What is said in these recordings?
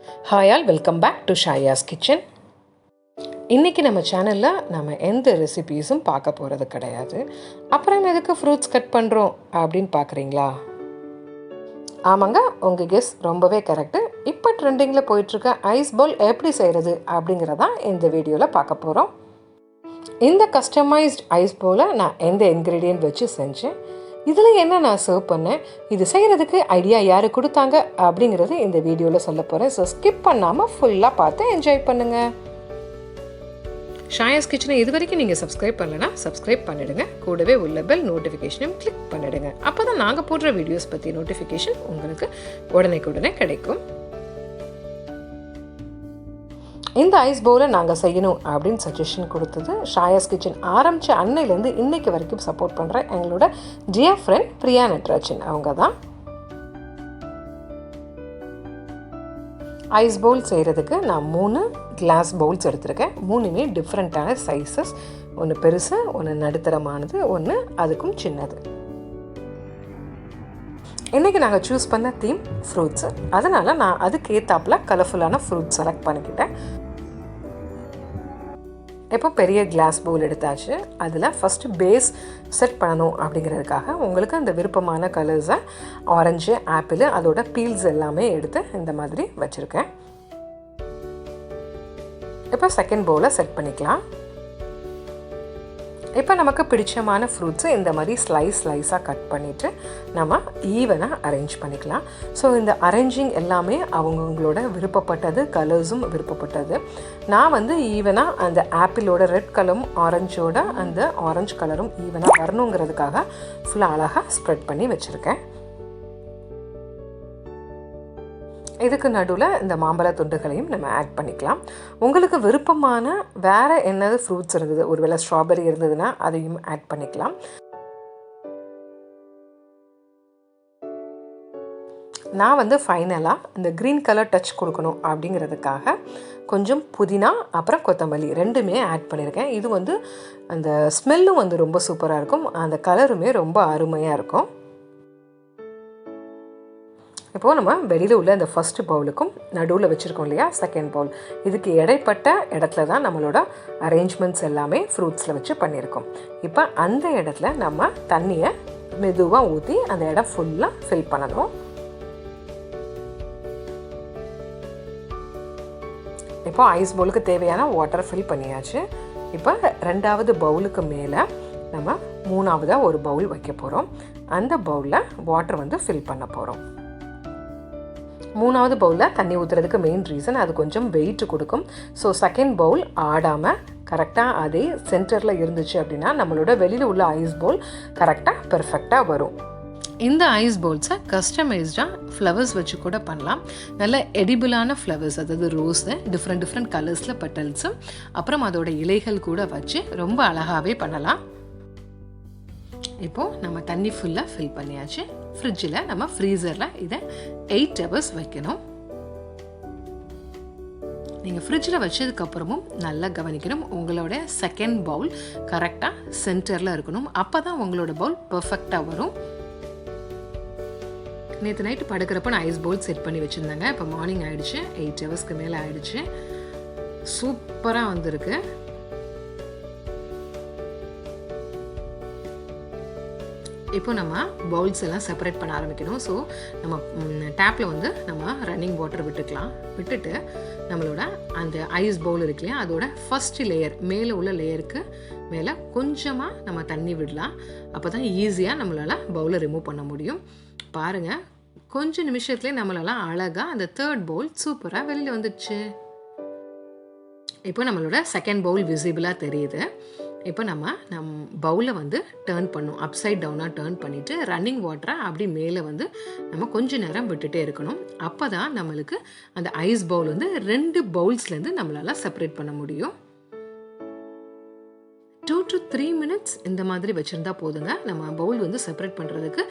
Hi all, welcome back to Shaya's kitchen. இன்றைக்கி நம்ம சேனலில் நம்ம எந்த ரெசிபீஸும் பார்க்க போகிறது கிடையாது. அப்புறம் எதுக்கு ஃப்ரூட்ஸ் கட் பண்ணுறோம் அப்படின்னு பார்க்குறீங்களா? ஆமாங்க, உங்கள் கெஸ் ரொம்பவே கரெக்டு. இப்போ ட்ரெண்டிங்கில் போயிட்டுருக்க ஐஸ் பவுல் எப்படி செய்கிறது அப்படிங்கிறதான் இந்த வீடியோவில் பார்க்க போகிறோம். இந்த கஸ்டமைஸ்ட் ஐஸ் பவுலை நான் எந்த இன்க்ரீடியன்ட் வச்சு செஞ்சேன், இதில் என்ன நான் சர்வ் பண்ணேன், இது செய்கிறதுக்கு ஐடியா யார் கொடுத்தாங்க அப்படிங்கிறது இந்த வீடியோவில் சொல்ல போகிறேன். ஸோ ஸ்கிப் பண்ணாமல் ஃபுல்லாக பார்த்து என்ஜாய் பண்ணுங்கள். ஷாயாஸ் கிச்சனை இது வரைக்கும் நீங்கள் சப்ஸ்கிரைப் பண்ணலைன்னா சப்ஸ்கிரைப் பண்ணிவிடுங்க. கூடவே உள்ள பெல் நோட்டிஃபிகேஷனையும் கிளிக் பண்ணிவிடுங்க. அப்போ தான் நாங்கள் போடுற வீடியோஸ் பற்றி நோட்டிஃபிகேஷன் உங்களுக்கு உடனே கிடைக்கும். இந்த ஐஸ் பவுலை நாங்கள் செய்யணும் அப்படின்னு சஜஷன் கொடுத்தது ஷாயாஸ் கிச்சன் ஆரம்பித்த அன்னையிலேருந்து இன்றைக்கு வரைக்கும் சப்போர்ட் பண்ணுற எங்களோட டியர் ஃப்ரெண்ட் பிரியா நட்ராஜன். அவங்க தான் ஐஸ் பவுல் செய்கிறதுக்கு நான் 3 கிளாஸ் பவுல்ஸ் எடுத்திருக்கேன். 3மே டிஃப்ரெண்ட்டான சைஸஸ். ஒன்று பெருசு, ஒன்று நடுத்தரமானது, ஒன்று அதுக்கும் சின்னது. இன்றைக்கி நாங்கள் சூஸ் பண்ண தீம் ஃப்ரூட்ஸு. அதனால் நான் அதுக்கு ஏற்றாப்பில் கலர்ஃபுல்லான ஃப்ரூட்ஸ் செலக்ட் பண்ணிக்கிட்டேன். இப்போ பெரிய கிளாஸ் பவுல் எடுத்தாச்சு. அதில் ஃபஸ்ட்டு பேஸ் செட் பண்ணணும் அப்படிங்கிறதுக்காக உங்களுக்கு அந்த விருப்பமான கலர்ஸை ஆரஞ்சு, ஆப்பிள், அதோட பீல்ஸ் எல்லாமே எடுத்து இந்த மாதிரி வச்சுருக்கேன். இப்போ செகண்ட் பவுலை செட் பண்ணிக்கலாம். இப்போ நமக்கு பிடிச்சமான ஃப்ரூட்ஸை இந்த மாதிரி ஸ்லைஸாக கட் பண்ணிவிட்டு நம்ம ஈவனாக அரேஞ்ச் பண்ணிக்கலாம். ஸோ இந்த அரேஞ்சிங் எல்லாமே அவங்கவுங்களோட விருப்பப்பட்டது, கலர்ஸும் விருப்பப்பட்டது. நான் ஈவனாக அந்த ஆப்பிளோட ரெட் கலரும் ஆரஞ்சோட அந்த ஆரஞ்சு கலரும் ஈவனாக வரணுங்கிறதுக்காக ஃபுல்லாக அழகாக ஸ்ப்ரெட் பண்ணி வச்சுருக்கேன். இதுக்கு நடுவில் இந்த மாம்பழ துண்டுகளையும் நம்ம ஆட் பண்ணிக்கலாம். உங்களுக்கு விருப்பமான வேறு என்னது ஃப்ரூட்ஸ் இருந்தது, ஒருவேளை ஸ்ட்ராபெரி இருந்ததுன்னா அதையும் ஆட் பண்ணிக்கலாம். நான் ஃபைனலாக இந்த க்ரீன் கலர் டச் கொடுக்கணும் அப்படிங்கிறதுக்காக கொஞ்சம் புதினா அப்புறம் கொத்தமல்லி ரெண்டுமே ஆட் பண்ணியிருக்கேன். இது அந்த ஸ்மெல்லும் ரொம்ப சூப்பராக இருக்கும், அந்த கலருமே ரொம்ப அருமையாக இருக்கும். இப்போது நம்ம வெளியில் உள்ள இந்த ஃபஸ்ட்டு பவுலுக்கும் நடுவில் வச்சுருக்கோம் இல்லையா செகண்ட் பவுல், இதுக்கு இடைப்பட்ட இடத்துல தான் நம்மளோட அரேஞ்ச்மெண்ட்ஸ் எல்லாமே ஃப்ரூட்ஸில் வச்சு பண்ணியிருக்கோம். இப்போ அந்த இடத்துல நம்ம தண்ணியை மெதுவாக ஊற்றி அந்த இடம் ஃபுல்லாக ஃபில் பண்ணணும். இப்போ ஐஸ் பவுலுக்கு தேவையான வாட்டர் ஃபில் பண்ணியாச்சு. இப்போ 2வது பவுலுக்கு மேலே நம்ம 3ஆவதாக ஒரு பவுல் வைக்க போகிறோம். அந்த பவுலில் வாட்டர் ஃபில் பண்ண போகிறோம். 3வது பவுலில் தண்ணி ஊற்றுறதுக்கு மெயின் ரீசன் அது கொஞ்சம் வெயிட் கொடுக்கும். ஸோ செகண்ட் பவுல் ஆடாமல் கரெக்டாக அதே சென்டரில் இருந்துச்சு அப்படின்னா நம்மளோட வெளியில் உள்ள ஐஸ் பவுல் கரெக்டாக பெர்ஃபெக்டாக வரும். இந்த ஐஸ் பவுல்ஸை கஸ்டமைஸ்டாக ஃப்ளவர்ஸ் வச்சு கூட பண்ணலாம். நல்ல எடிபிளான ஃப்ளவர்ஸ், அதாவது ரோஸு, டிஃப்ரெண்ட் கலர்ஸில் பெட்டல்ஸு, அப்புறம் அதோட இலைகள் கூட வச்சு ரொம்ப அழகாகவே பண்ணலாம். இப்போது நம்ம தண்ணி ஃபுல்லாக ஃபில் பண்ணியாச்சு. ஃப்ரிட்ஜில் நம்ம ஃப்ரீசரில் இதை 8 hours வைக்கணும். நீங்கள் ஃப்ரிட்ஜில் வச்சதுக்கப்புறமும் நல்லா கவனிக்கணும், உங்களோட செகண்ட் பவுல் கரெக்டாக சென்டரில் இருக்கணும். அப்போ தான் உங்களோட பவுல் பர்ஃபெக்டாக வரும். நேற்று நைட்டு படுக்கிறப்ப நான் ஐஸ் பவுல் செட் பண்ணி வச்சுருந்தேங்க. இப்போ மார்னிங் ஆகிடுச்சு, 8 hours மேலே ஆகிடுச்சு. சூப்பராக வந்திருக்கு. இப்போ நம்ம பவுல்ஸ் எல்லாம் செப்பரேட் பண்ண ஆரம்பிக்கணும். ஸோ நம்ம டேப்பில் நம்ம ரன்னிங் வாட்டர் விட்டுட்டு நம்மளோட அந்த ஐஸ் பவுல் இருக்கு இல்லையா, அதோட ஃபஸ்ட் லேயர் மேலே உள்ள லேயருக்கு மேலே கொஞ்சமாக நம்ம தண்ணி விடலாம். அப்போ தான் ஈஸியாக நம்மளால் பவுலை ரிமூவ் பண்ண முடியும். பாருங்கள், கொஞ்சம் நிமிஷத்துலேயே நம்மளால் அழகாக அந்த 3rd பவுல் சூப்பராக வெளியில் வந்துடுச்சு. இப்போ நம்மளோட செகண்ட் பவுல் விசிபிளாக தெரியுது. இப்போ நம்ம பவுலை டேர்ன் பண்ணும், அப்சைட் டவுனாக டேர்ன் பண்ணிவிட்டு ரன்னிங் வாட்டரை அப்படி மேலே நம்ம கொஞ்சம் நேரம் விட்டுட்டே இருக்கணும். அப்போ தான் நம்மளுக்கு அந்த ஐஸ் பவுல் 2 பவுல்ஸ்லேருந்து நம்மளால் செப்பரேட் பண்ண முடியும். 2 to 3 minutes இந்த மாதிரி வச்சுருந்தா போதுங்க. நம்ம பவுல் செப்பரேட் பண்ணுறதுக்கு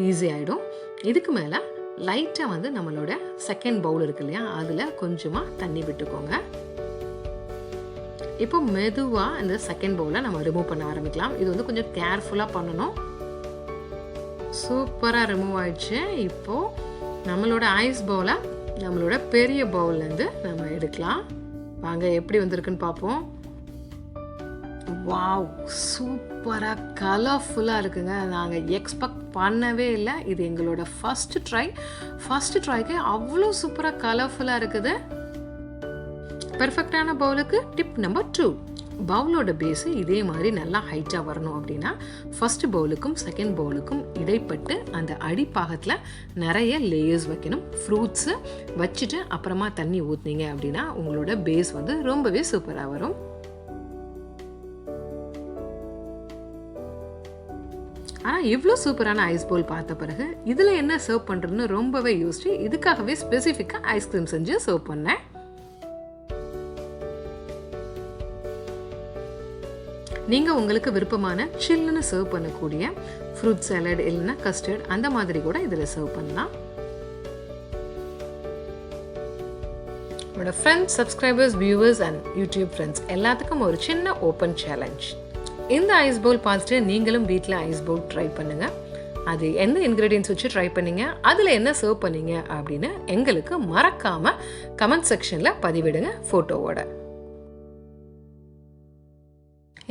ஈஸி ஆகிடும். இதுக்கு மேலே லைட்டாக நம்மளோட செகண்ட் பவுல் இருக்கு இல்லையா, அதில் கொஞ்சமாக தண்ணி விட்டுக்கோங்க. இப்போ மெதுவாக இந்த செகண்ட் பவுலை நம்ம ரிமூவ் பண்ண ஆரம்பிக்கலாம். இது கொஞ்சம் கேர்ஃபுல்லாக பண்ணணும். சூப்பராக ரிமூவ் ஆயிடுச்சு. இப்போது நம்மளோட ஐஸ் பவுலை நம்மளோட பெரிய பவுல்லேருந்து நம்ம எடுக்கலாம். வாங்க எப்படி வந்திருக்குன்னு பார்ப்போம். வாவ், சூப்பராக கலர்ஃபுல்லாக இருக்குங்க. நாங்கள் எக்ஸ்பெக்ட் பண்ணவே இல்லை. இது எங்களோட ஃபஸ்ட்டு ட்ரைக்கு அவ்வளோ சூப்பராக கலர்ஃபுல்லாக இருக்குது. பெர்ஃபெக்டான பவுலுக்கு டிப் நம்பர் 2. பவுலோட பேஸு இதே மாதிரி நல்லா ஹைட்டாக வரணும் அப்படின்னா ஃபஸ்ட்டு பவுலுக்கும் செகண்ட் பவுலுக்கும் இடைப்பட்டு அந்த அடிப்பாகத்தில் நிறைய லேயர்ஸ் வைக்கணும். ஃப்ரூட்ஸு வச்சுட்டு அப்புறமா தண்ணி ஊற்றினீங்க அப்படின்னா உங்களோட பேஸ் வந்து ரொம்பவே சூப்பராக வரும். ஆனால் இவ்வளோ சூப்பரான ஐஸ் பவுல் பார்த்த பிறகு இதில் என்ன சர்வ் பண்ணுறதுன்னு ரொம்பவே யோசிச்சு இதுக்காகவே ஸ்பெசிஃபிக்காக ஐஸ்கிரீம் செஞ்சு சர்வ் பண்ணேன். நீங்கள் உங்களுக்கு விருப்பமான சில்லுன்னு சர்வ் பண்ணக்கூடிய ஃப்ரூட் சாலட் இல்லைன்னா கஸ்டர்ட் அந்த மாதிரி கூட இதில் சர்வ் பண்ணலாம். என்னோட friends, subscribers, viewers and YouTube friends எல்லாத்துக்கும் ஒரு சின்ன ஓப்பன் சேலஞ்ச். இந்த ஐஸ் பவுல் பார்த்துட்டு நீங்களும் வீட்டில் ஐஸ் பவுல் ட்ரை பண்ணுங்கள். அது எந்த இன்க்ரீடியன்ஸ் வச்சு ட்ரை பண்ணீங்க, அதில் என்ன சர்வ் பண்ணீங்க அப்படின்னு எங்களுக்கு மறக்காமல் கமெண்ட் செக்ஷனில் பதிவிடுங்க ஃபோட்டோவோட.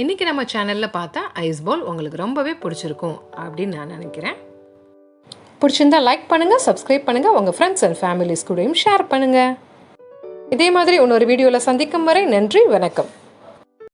இன்றைக்கி நம்ம சேனலில் பார்த்தா ஐஸ் பவுல் உங்களுக்கு ரொம்பவே பிடிச்சிருக்கும் அப்படின்னு நான் நினைக்கிறேன். பிடிச்சிருந்தா லைக் பண்ணுங்கள், சப்ஸ்கிரைப் பண்ணுங்கள், உங்கள் ஃப்ரெண்ட்ஸ் அண்ட் ஃபேமிலிஸ் கூடயும் ஷேர் பண்ணுங்கள். இதே மாதிரி இன்னொரு வீடியோவில் சந்திக்கும் வரை நன்றி, வணக்கம்.